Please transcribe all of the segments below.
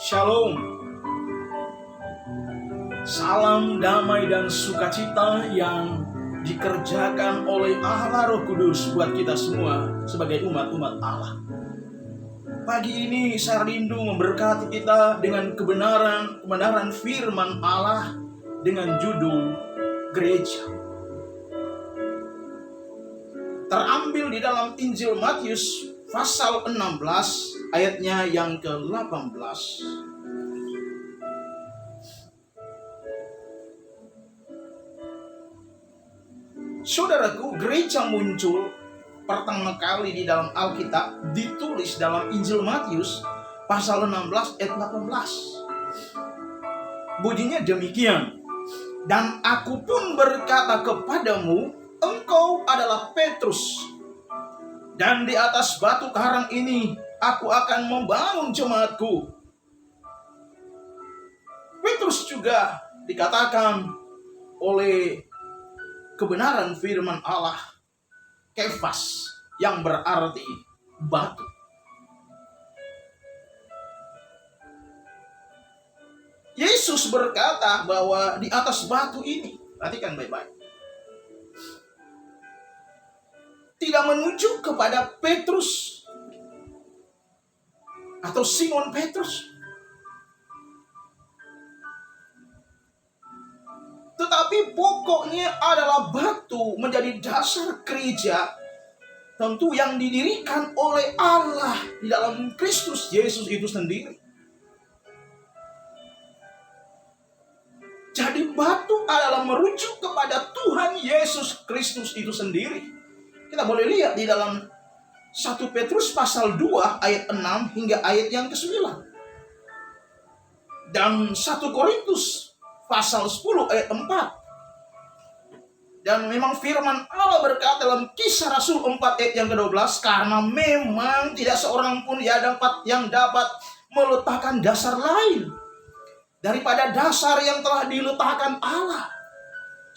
Shalom. Salam damai dan sukacita yang dikerjakan oleh Allah Roh Kudus buat kita semua sebagai umat-umat Allah. Pagi ini saya rindu memberkati kita dengan kebenaran firman Allah dengan judul gereja. Terambil di dalam Injil Matius pasal 16 ayatnya yang ke-18. Saudaraku, gereja muncul pertama kali di dalam Alkitab ditulis dalam Injil Matius pasal 16 ayat 18. Bunyinya demikian. Dan aku pun berkata kepadamu, engkau adalah Petrus, dan di atas batu karang ini aku akan membangun jemaatku. Petrus juga dikatakan oleh kebenaran firman Allah Kefas, yang berarti batu. Yesus berkata bahwa di atas batu ini, perhatikan baik-baik, tidak menuju kepada Petrus atau Simon Petrus, tetapi pokoknya adalah batu menjadi dasar gereja, tentu yang didirikan oleh Allah di dalam Kristus Yesus itu sendiri. Jadi batu adalah merujuk kepada Tuhan Yesus Kristus itu sendiri. Kita boleh lihat di dalam 1 Petrus pasal 2 ayat 6 hingga ayat yang ke-9. Dan 1 Korintus pasal 10 ayat 4. Dan memang firman Allah berkata dalam Kisah Rasul 4 ayat yang ke-12, karena memang tidak seorang pun yang dapat meletakkan dasar lain daripada dasar yang telah diletakkan Allah,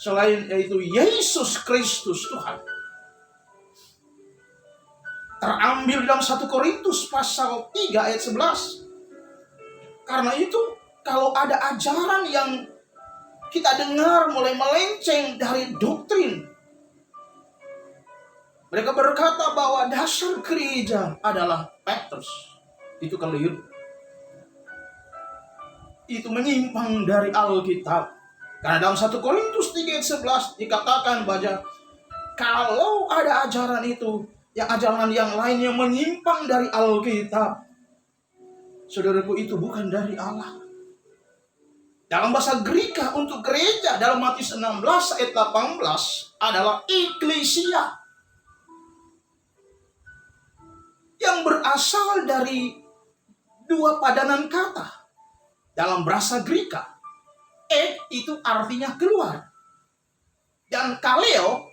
selain yaitu Yesus Kristus Tuhan. Terambil dalam 1 Korintus pasal 3 ayat 11. Karena itu, kalau ada ajaran yang kita dengar mulai melenceng dari doktrin, mereka berkata bahwa dasar gereja adalah Petrus, itu keliru. Itu menyimpang dari Alkitab. Karena dalam 1 Korintus 3 ayat 11 dikatakan bahwa kalau ada ajaran itu, ajaran yang lain yang menyimpang dari Alkitab, saudaraku, itu bukan dari Allah. Dalam bahasa Greka untuk gereja dalam Matius 16 ayat 18 adalah eklesia, yang berasal dari dua padanan kata dalam bahasa Greka. Itu artinya keluar, dan kaleo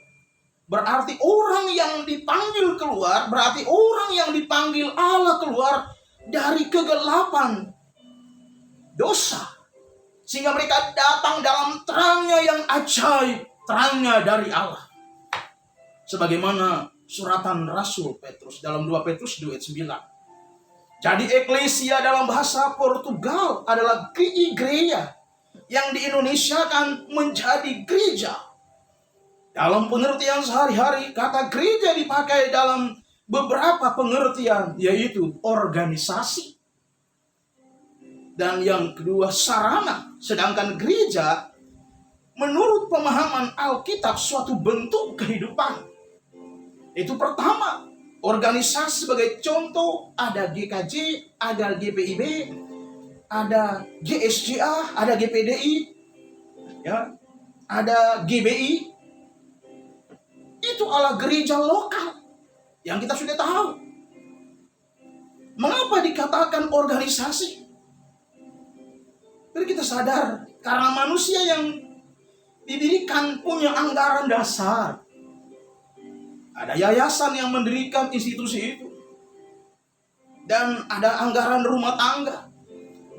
berarti orang yang dipanggil keluar, berarti orang yang dipanggil Allah keluar dari kegelapan dosa, sehingga mereka datang dalam terangnya yang ajaib, terangnya dari Allah. Sebagaimana suratan Rasul Petrus dalam 2 Petrus 2 ayat 9. Jadi eklesia dalam bahasa Portugal adalah igreja, yang diindonesiakan menjadi gereja. Dalam pengertian sehari-hari, kata gereja dipakai dalam beberapa pengertian, yaitu organisasi. Dan yang kedua, sarana. Sedangkan gereja, menurut pemahaman Alkitab, suatu bentuk kehidupan. Itu pertama, organisasi sebagai contoh, ada GKJ, ada GPIB, ada GSJA, ada GPDI, ya, ada GBI. Itu adalah gereja lokal yang kita sudah tahu. Mengapa dikatakan organisasi? Jadi kita sadar, karena manusia yang didirikan punya anggaran dasar. Ada yayasan yang mendirikan institusi itu, dan ada anggaran rumah tangga.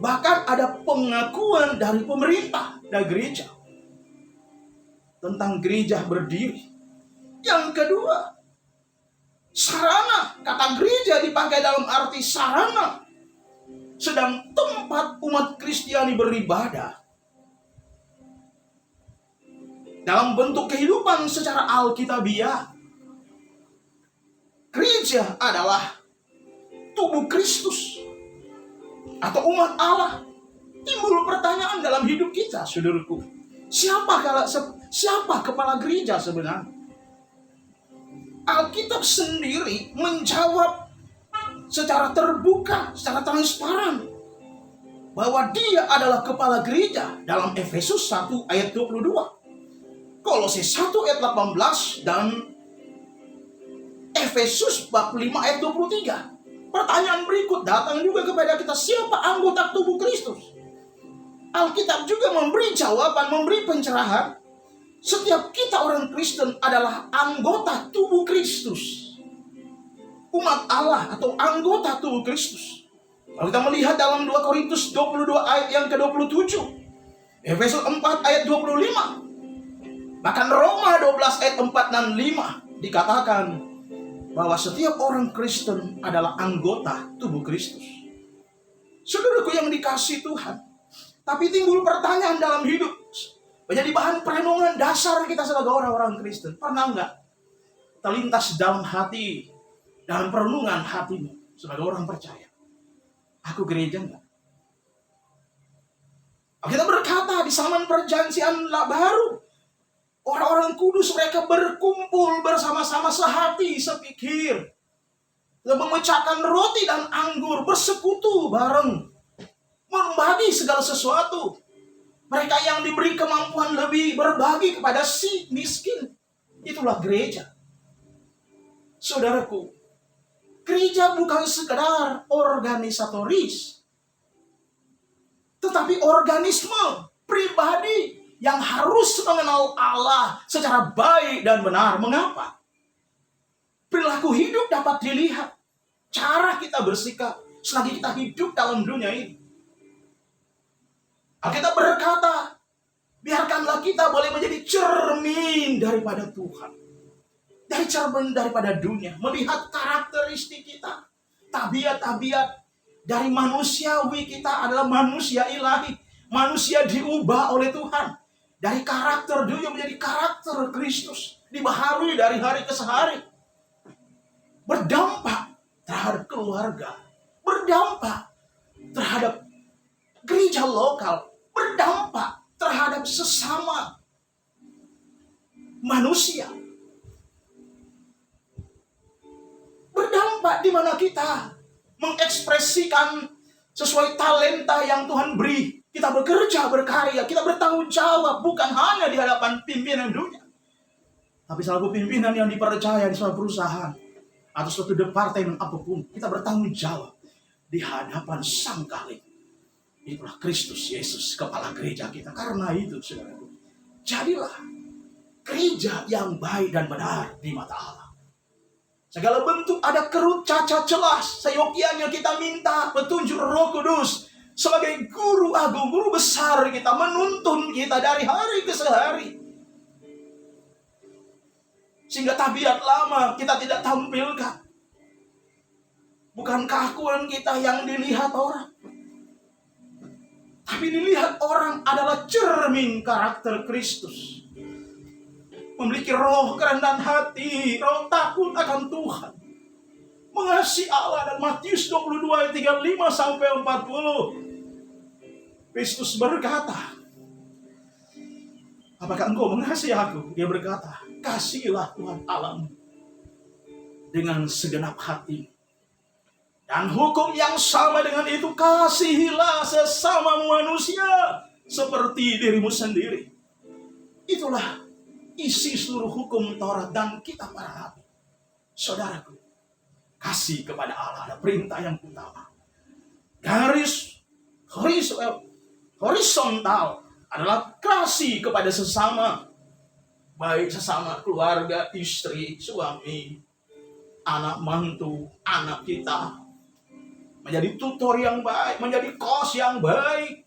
Bahkan ada pengakuan dari pemerintah dan gereja tentang gereja berdiri. Yang kedua, sarana. Kata gereja dipakai dalam arti sarana. Sedang tempat umat Kristiani beribadah dalam bentuk kehidupan secara alkitabiah, gereja adalah tubuh Kristus atau umat Allah. Timbul pertanyaan dalam hidup kita, saudaraku. Siapa kepala gereja sebenarnya? Alkitab sendiri menjawab secara terbuka, secara transparan bahwa dia adalah kepala gereja dalam Efesus 1 ayat 22, Kolose 1 ayat 18, dan Efesus bab 5 ayat 23. Pertanyaan berikut datang juga kepada kita, siapa anggota tubuh Kristus? Alkitab juga memberi jawaban, memberi pencerahan. Setiap kita orang Kristen adalah anggota tubuh Kristus, umat Allah atau anggota tubuh Kristus. Kalau kita melihat dalam 2 Korintus 22 ayat yang ke-27, Efesus 4 ayat 25, bahkan Roma 12 ayat 4 dan 5, dikatakan bahwa setiap orang Kristen adalah anggota tubuh Kristus. Saudaraku yang dikasihi Tuhan, tapi timbul pertanyaan dalam hidup, menjadi bahan perenungan dasar kita sebagai orang-orang Kristen. Pernah enggak terlintas dalam hati, dalam perenungan hatimu sebagai orang percaya, aku gereja enggak? Kita berkata di zaman perjanjian baru, orang-orang kudus mereka berkumpul bersama-sama sehati, sepikir, memecahkan roti dan anggur, bersekutu bareng, membagi segala sesuatu. Mereka yang diberi kemampuan lebih berbagi kepada si miskin. Itulah gereja. Saudaraku, gereja bukan sekedar organisatoris, tetapi organisme pribadi yang harus mengenal Allah secara baik dan benar. Mengapa? Perilaku hidup dapat dilihat, cara kita bersikap selagi kita hidup dalam dunia ini. Kita berkata, biarkanlah kita boleh menjadi cermin daripada Tuhan, dari cermin daripada dunia, melihat karakteristik kita, tabiat-tabiat dari manusiawi kita adalah manusia ilahi, manusia diubah oleh Tuhan, dari karakter dunia menjadi karakter Kristus, dibaharui dari hari ke hari, berdampak terhadap keluarga, berdampak terhadap gereja lokal, berdampak terhadap sesama manusia. Berdampak di mana kita mengekspresikan sesuai talenta yang Tuhan beri. Kita bekerja, berkarya, kita bertanggung jawab bukan hanya di hadapan pimpinan dunia, tapi selaku pimpinan yang dipercaya di suatu perusahaan atau suatu departemen apapun, kita bertanggung jawab di hadapan Sang Khalik. Itulah Kristus Yesus, kepala gereja kita. Karena itu, saudaraku, jadilah gereja yang baik dan benar di mata Allah. Segala bentuk ada kerut, cacat, celah, seyogianya kita minta petunjuk Roh Kudus sebagai guru agung, guru besar kita, menuntun kita dari hari ke hari, sehingga tabiat lama kita tidak tampilkan. Bukan keakuan kita yang dilihat orang, tapi dilihat orang adalah cermin karakter Kristus. Memiliki roh kerendahan hati, roh takut akan Tuhan, mengasihi Allah. Dan Matius 22 ayat 35 sampai 40, Kristus berkata, apakah engkau mengasihi aku? Dia berkata, kasihilah Tuhan Allahmu dengan segenap hati. Dan hukum yang sama dengan itu, kasihilah sesama manusia seperti dirimu sendiri. Itulah isi seluruh hukum Taurat dan kitab para nabi. Saudaraku, kasih kepada Allah ada perintah yang utama. Garis horizontal adalah kasih kepada sesama, baik sesama keluarga, istri, suami, anak mantu, anak kita. Menjadi tutor yang baik, menjadi kos yang baik,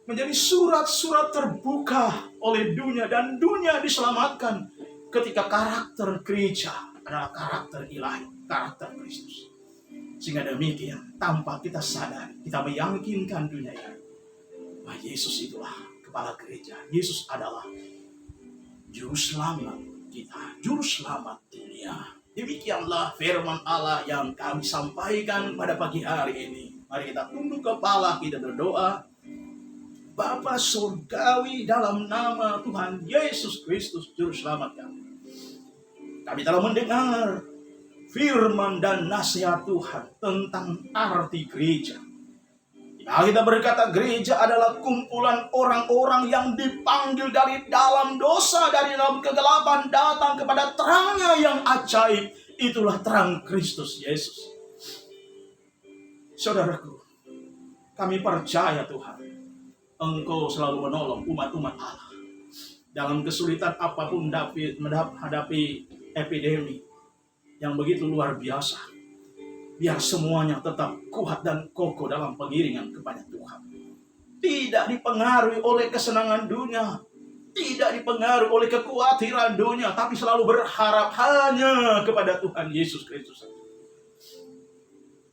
menjadi surat-surat terbuka oleh dunia, dan dunia diselamatkan ketika karakter gereja adalah karakter ilahi, karakter Kristus. Sehingga demikian, tanpa kita sadar, kita meyakinkan dunia ini bahwa Yesus itulah kepala gereja. Yesus adalah juru selamat kita, juru selamat dunia. Demikianlah firman Allah yang kami sampaikan pada pagi hari ini. Mari kita tunduk kepala, kita berdoa. Bapa surgawi, dalam nama Tuhan Yesus Kristus juru selamat kami, kami telah mendengar firman dan nasihat Tuhan tentang arti gereja. Kita berkata gereja adalah kumpulan orang-orang yang dipanggil dari dalam dosa, dari dalam kegelapan, datang kepada terangnya yang ajaib. Itulah terang Kristus Yesus. Saudaraku, kami percaya Tuhan, Engkau selalu menolong umat-umat Allah dalam kesulitan apapun menghadapi epidemi yang begitu luar biasa. Biar semuanya tetap kuat dan kokoh dalam pengiringan kepada Tuhan. Tidak dipengaruhi oleh kesenangan dunia, tidak dipengaruhi oleh kekhawatiran dunia, tapi selalu berharap hanya kepada Tuhan Yesus Kristus.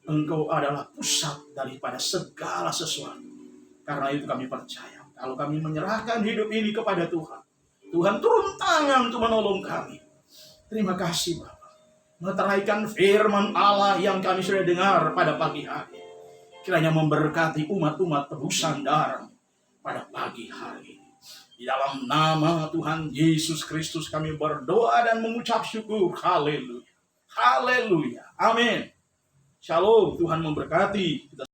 Engkau adalah pusat daripada segala sesuatu. Karena itu kami percaya, kalau kami menyerahkan hidup ini kepada Tuhan, Tuhan turun tangan untuk menolong kami. Terima kasih Bapak, meteraikan firman Allah yang kami sudah dengar pada pagi hari. Kiranya memberkati umat-umat tebusan darah pada pagi hari ini. Di dalam nama Tuhan Yesus Kristus kami berdoa dan mengucap syukur. Haleluya. Haleluya. Amin. Shalom. Tuhan memberkati.